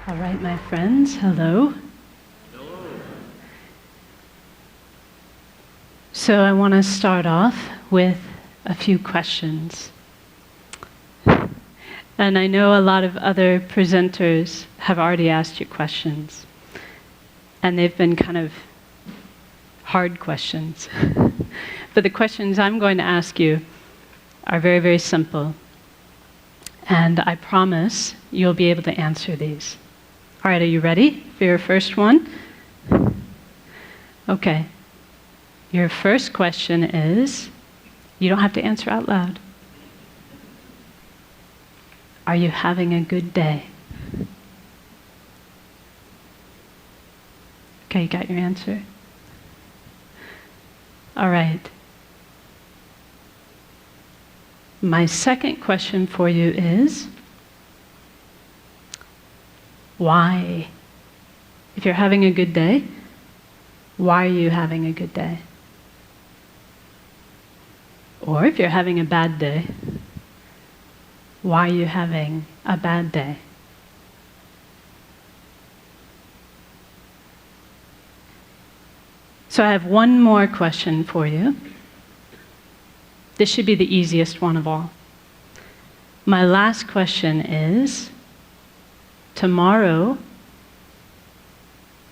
All right, my friends, hello. Hello. So I want to start off with a few questions. And I know a lot of other presenters have already asked you questions. And they've been kind of hard questions. But the questions I'm going to ask you are very, very simple. And I promise you'll be able to answer these. All right, are you ready for your first one? Okay. Your first question is, you don't have to answer out loud. Are you having a good day? Okay, you got your answer? All right. My second question for you is, why? If you're having a good day, why are you having a good day? Or if you're having a bad day, why are you having a bad day? So I have one more question for you. This should be the easiest one of all. My last question is, tomorrow,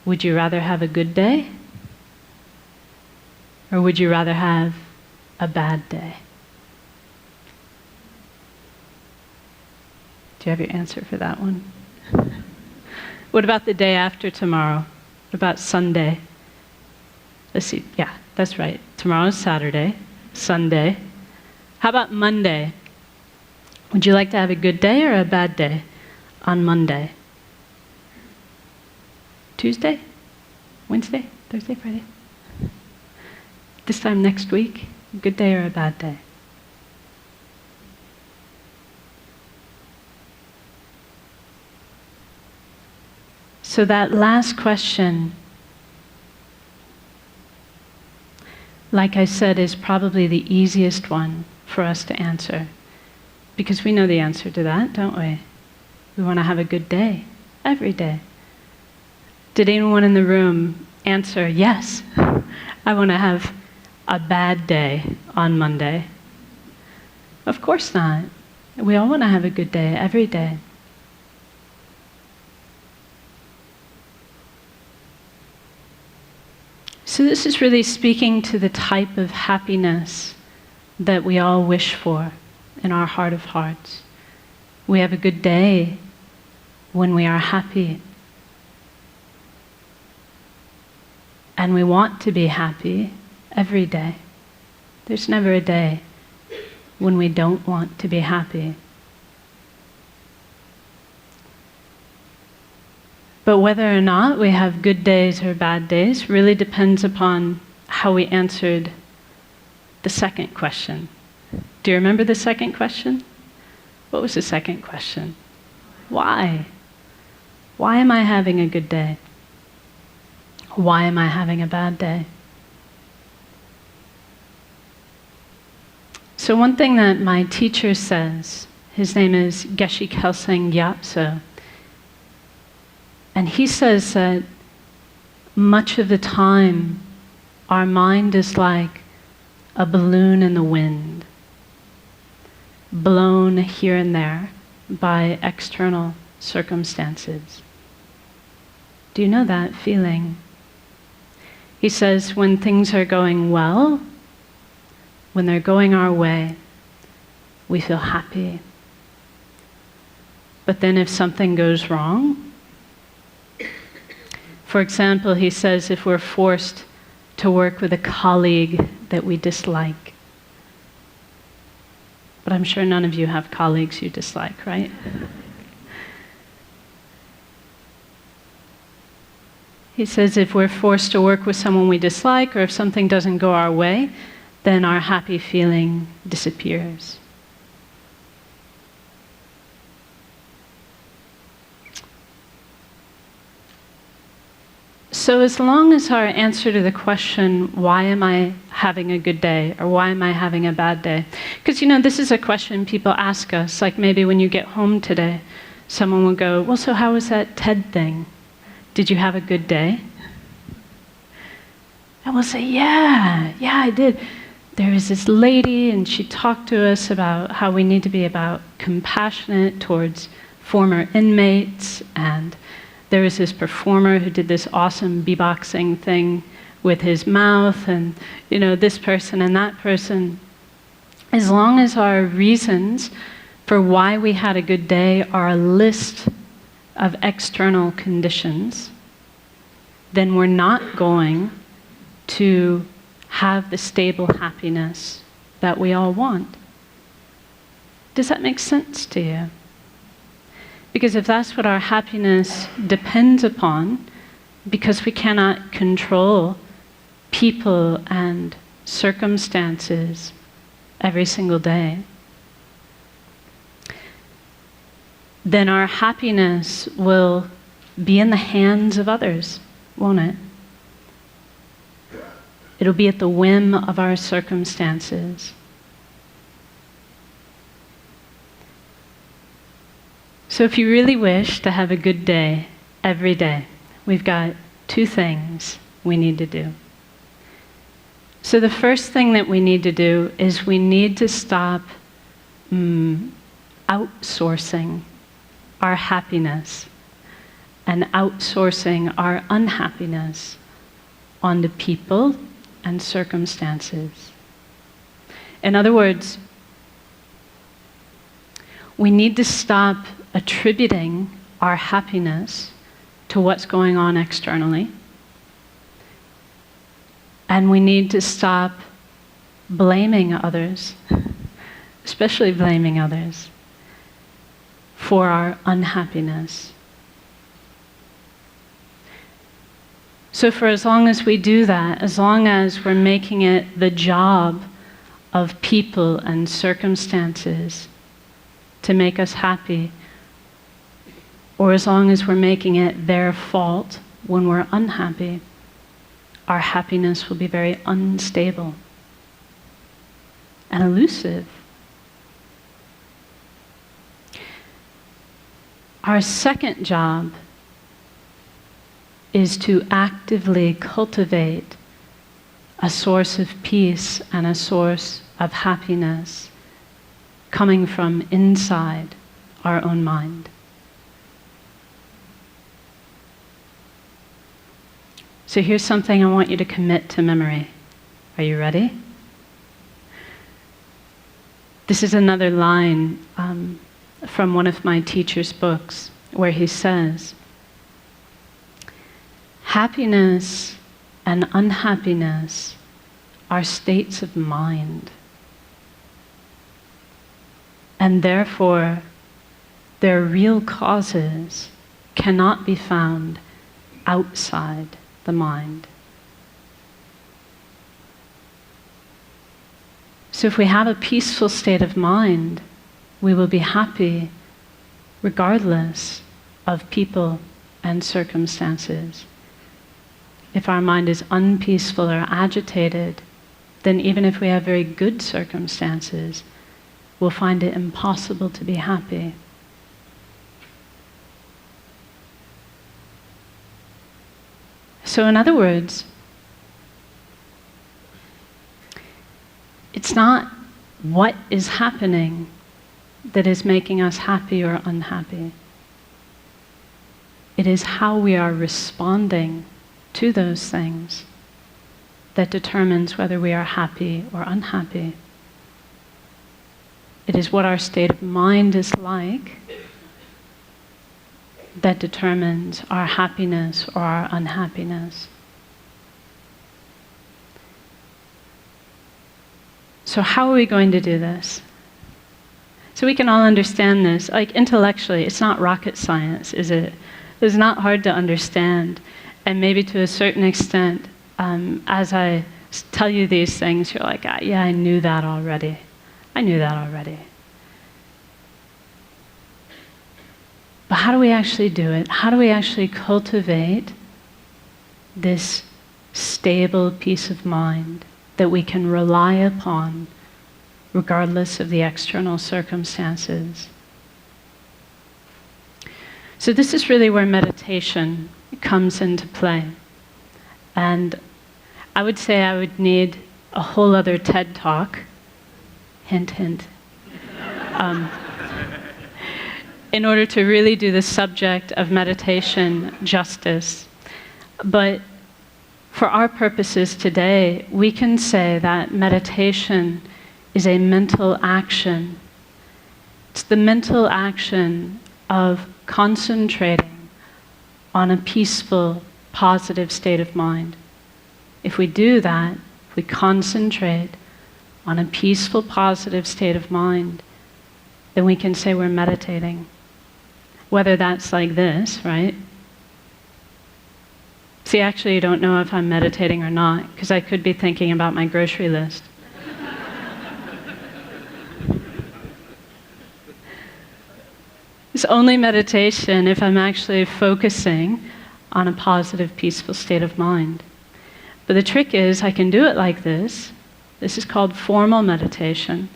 would you rather have a good day? Or would you rather have a bad day? Do you have your answer for that one? What about the day after tomorrow? What about Sunday? Let's see, yeah, that's right. Tomorrow's Saturday, Sunday. How about Monday? Would you like to have a good day or a bad day on Monday? Tuesday? Wednesday? Thursday? Friday? This time next week? A good day or a bad day? So that last question, like I said, is probably the easiest one for us to answer. Because we know the answer to that, don't we? We want to have a good day, every day. Did anyone in the room answer, yes, I want to have a bad day on Monday? Of course not. We all want to have a good day, every day. So this is really speaking to the type of happiness that we all wish for in our heart of hearts. We have a good day when we are happy. And we want to be happy every day. There's never a day when we don't want to be happy. But whether or not we have good days or bad days really depends upon how we answered the second question. Do you remember the second question? What was the second question? Why? Why am I having a good day? Why am I having a bad day? So one thing that my teacher says, his name is Gen Kelsang Nyema, and he says that much of the time our mind is like a balloon in the wind, blown here and there by external circumstances. Do you know that feeling? He says when things are going well, when they're going our way, we feel happy. But then if something goes wrong, for example, he says if we're forced to work with a colleague that we dislike, but I'm sure none of you have colleagues you dislike, right? He says if we're forced to work with someone we dislike, or if something doesn't go our way, then our happy feeling disappears. So as long as our answer to the question, why am I having a good day, or why am I having a bad day? Because, this is a question people ask us, like maybe when you get home today. someone will go, well, so how was that TED thing? Did you have a good day? And we'll say, yeah, I did. There was this lady, and she talked to us about how we need to be compassionate towards former inmates, and there was this performer who did this awesome beatboxing thing with his mouth, and this person and that person. As long as our reasons for why we had a good day are a list of external conditions, then we're not going to have the stable happiness that we all want. Does that make sense to you? Because if that's what our happiness depends upon, because we cannot control people and circumstances every single day, then our happiness will be in the hands of others, won't it? It'll be at the whim of our circumstances. So if you really wish to have a good day every day, we've got 2 things we need to do. So the first thing that we need to do is we need to stop outsourcing our happiness and outsourcing our unhappiness onto people and circumstances. In other words, we need to stop attributing our happiness to what's going on externally. And we need to stop blaming others, especially blaming others, for our unhappiness. So for as long as we do that, as long as we're making it the job of people and circumstances to make us happy, or as long as we're making it their fault when we're unhappy, our happiness will be very unstable and elusive. Our second job is to actively cultivate a source of peace and a source of happiness coming from inside our own mind. So here's something I want you to commit to memory. Are you ready? This is another line from one of my teacher's books where he says, happiness and unhappiness are states of mind, and therefore their real causes cannot be found outside the mind. So if we have a peaceful state of mind, we will be happy regardless of people and circumstances. If our mind is unpeaceful or agitated, then even if we have very good circumstances, we'll find it impossible to be happy. So in other words, it's not what is happening that is making us happy or unhappy. It is how we are responding to those things that determines whether we are happy or unhappy. It is what our state of mind is like that determines our happiness or our unhappiness. So how are we going to do this? So we can all understand this. Like intellectually, it's not rocket science, is it? It's not hard to understand. And maybe to a certain extent, as I tell you these things, you're like, yeah, I knew that already. I knew that already. But how do we actually do it? How do we actually cultivate this stable peace of mind that we can rely upon regardless of the external circumstances? So this is really where meditation comes into play. And I would say I would need a whole other TED Talk, hint, hint, in order to really do the subject of meditation justice. But for our purposes today, we can say that meditation is a mental action. It's the mental action of concentrating on a peaceful, positive state of mind. If we do that, if we concentrate on a peaceful, positive state of mind, then we can say we're meditating. Whether that's like this, right? See, actually, you don't know if I'm meditating or not, because I could be thinking about my grocery list. It's only meditation if I'm actually focusing on a positive, peaceful state of mind. But the trick is, I can do it like this. This is called formal meditation.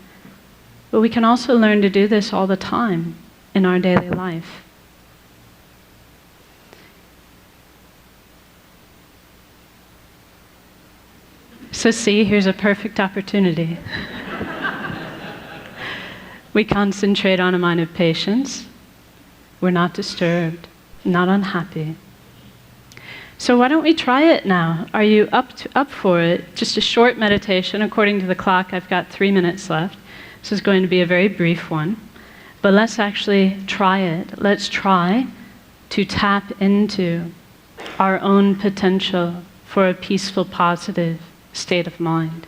But we can also learn to do this all the time in our daily life. So see, here's a perfect opportunity. We concentrate on a mind of patience. We're not disturbed, not unhappy. So why don't we try it now? Are you up for it? Just a short meditation. According to the clock, I've got 3 minutes left. This is going to be a very brief one. But let's actually try it. Let's try to tap into our own potential for a peaceful, positive state of mind.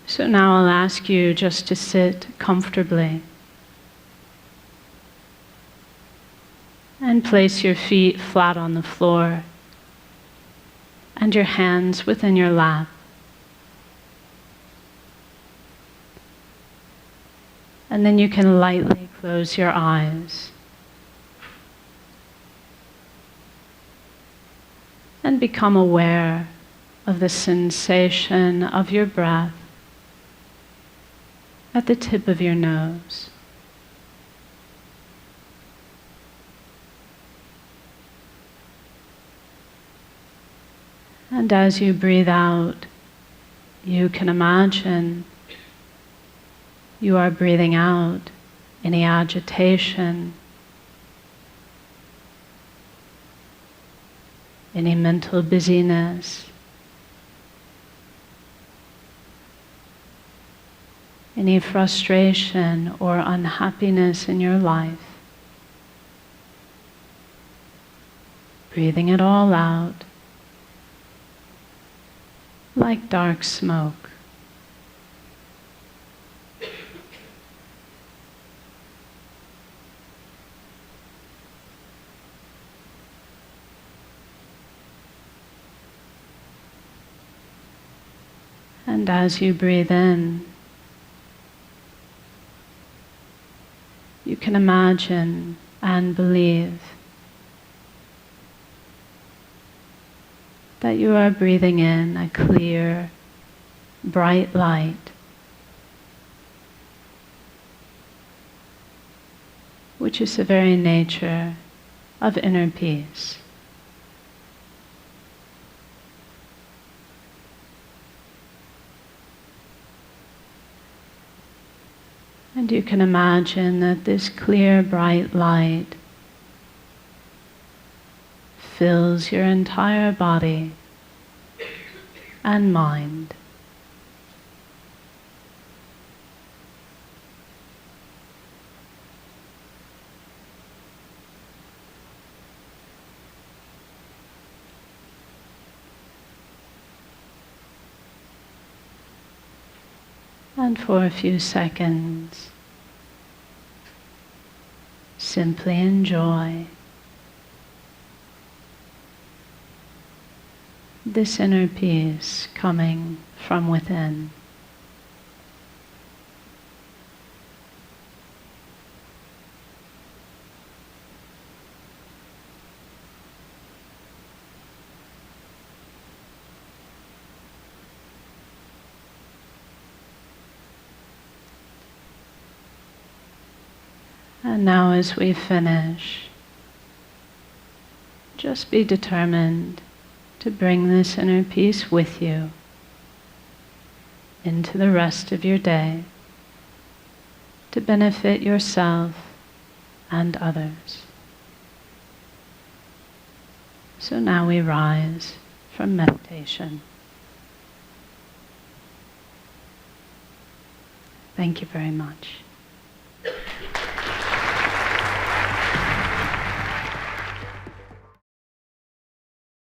So now I'll ask you just to sit comfortably and place your feet flat on the floor and your hands within your lap. And then you can lightly close your eyes and become aware of the sensation of your breath at the tip of your nose. And as you breathe out, you can imagine you are breathing out any agitation, any mental busyness, any frustration or unhappiness in your life. Breathing it all out like dark smoke. And as you breathe in, you can imagine and believe that you are breathing in a clear, bright light, which is the very nature of inner peace. And you can imagine that this clear, bright light fills your entire body and mind. And for a few seconds, simply enjoy this inner peace coming from within. And now as we finish, just be determined to bring this inner peace with you into the rest of your day to benefit yourself and others. So now we rise from meditation. Thank you very much.